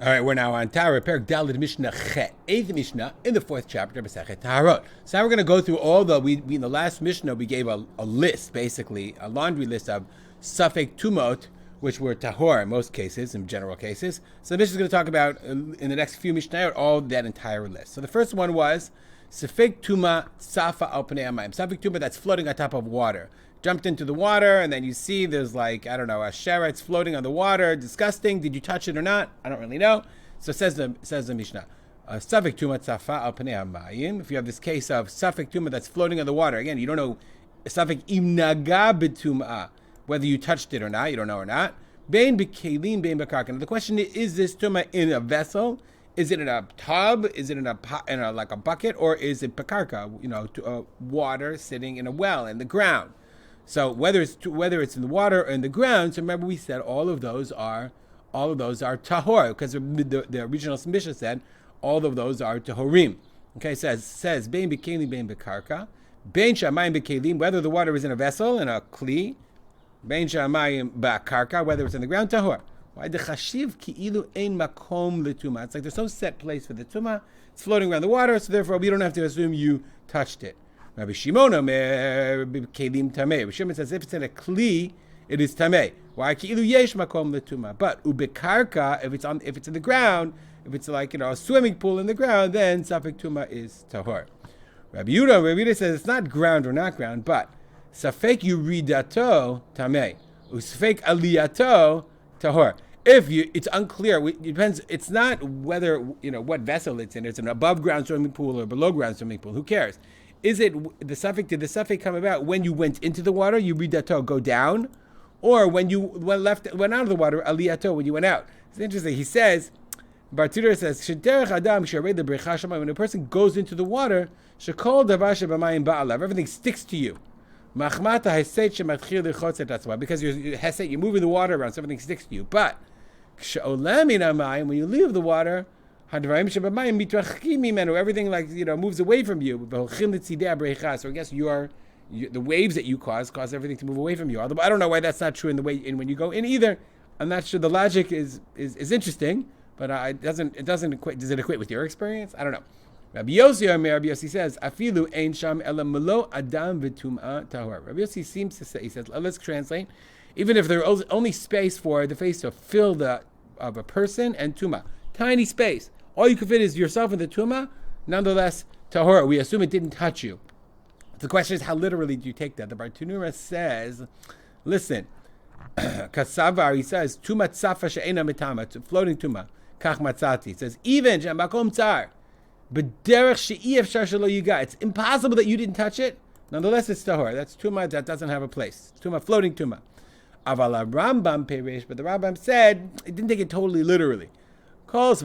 All right, we're now on Taharot, Perek Daled Mishnah Chet, 8th Mishnah in the 4th chapter of Masechet Taharot. So now we're going to go through all we in the last Mishnah we gave a list, basically a laundry list of Safek tumot, which were tahor in most cases, in general cases. So the Mishnah is going to talk about in the next few Mishnah all that entire list. So the first one was Safek tumah safa al pnei hamayim, Safek tumah that's floating on top of water. Jumped into the water, and then you see there's a sheretz floating on the water. Disgusting. Did you touch it or not? I don't really know. So says the Mishnah. Safek tumah tzafa al pnei hamayim. If you have this case of safek tumah that's floating on the water, again, you don't know safek im naga b'tumah, whether you touched it or not. You don't know or not. Bein b'kelim, bein b'karka. Now the question is this tumah in a vessel? Is it in a tub? Is it in a bucket, or is it bekarka? Water sitting in a well in the ground. So whether it's in the water or in the ground, so remember we said all of those are tahor, because the original Mishnah said all of those are tahorim. Okay, says bein b'kelim bein b'karka, bein shamayim b'kelim, whether the water is in a vessel, in a kli, bein shamayim b'karka, whether it's in the ground, tahor. Why the chashiv ki'ilu ein makom l'tumah? It's like there's no set place for the tumah. It's floating around the water, so therefore we don't have to assume you touched it. Rabbi Shimon kelim tamei. Rabbi Shimon says if it's in a kli, it is tamei. Why ki'ilu yesh makom l'tumah? But ubekarka, if it's in the ground, if it's like a swimming pool in the ground, then safek tumah is tahor. Rabbi Yehuda says it's not ground or not ground, but safek yuridato tamei, usafek aliyato tahor. It's unclear. It depends. It's not whether what vessel it's in. It's an above ground swimming pool or below ground swimming pool. Who cares? Is it the safek? Did the safek come about when you went into the water? You read that go down, or when you went out of the water? Aliyato, when you went out. It's interesting. He says, Bartuder says, when a person goes into the water, everything sticks to you. Because you're moving the water around, so everything sticks to you. But when you leave the water, everything moves away from you. So I guess the waves that you cause everything to move away from you. Although I don't know why that's not true in when you go in either. I'm not sure. The logic is interesting, but it doesn't equate. Does it equate with your experience? I don't know. Rabbi Yossi says, "Afilu ein sham ela melo adam v'tumah tahor." Rabbi Yossi seems to say, he says, let's translate. Even if there is only space for the face to fill of a person and tumah, tiny space. All you can fit is yourself in the tumah. Nonetheless, tahor. We assume it didn't touch you. The question is, how literally do you take that? The Bartunura says, listen, Kasavar, he says, tumah tzafa she'ena mitama, floating tumah, kach matzati. It says, even makom tsar, b'derech she'i efshar shelo yiga. It's impossible that you didn't touch it. Nonetheless, it's tahor. That's tumah that doesn't have a place. Tumah, floating tumah. Aval Rambam peresh, but the Rambam said it didn't take it totally literally. It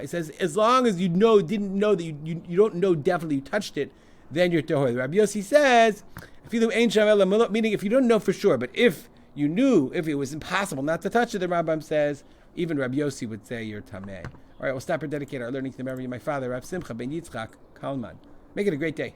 says as long as you didn't know that you don't know definitely you touched it, then you're tahor. Rabbi Yossi says, meaning if you don't know for sure, but if you knew, if it was impossible not to touch it, the Rambam says even Rabbi Yossi would say you're tameh. All right, we'll stop and dedicate our learning to the memory of my father, Rav Simcha ben Yitzchak Kalman. Make it a great day.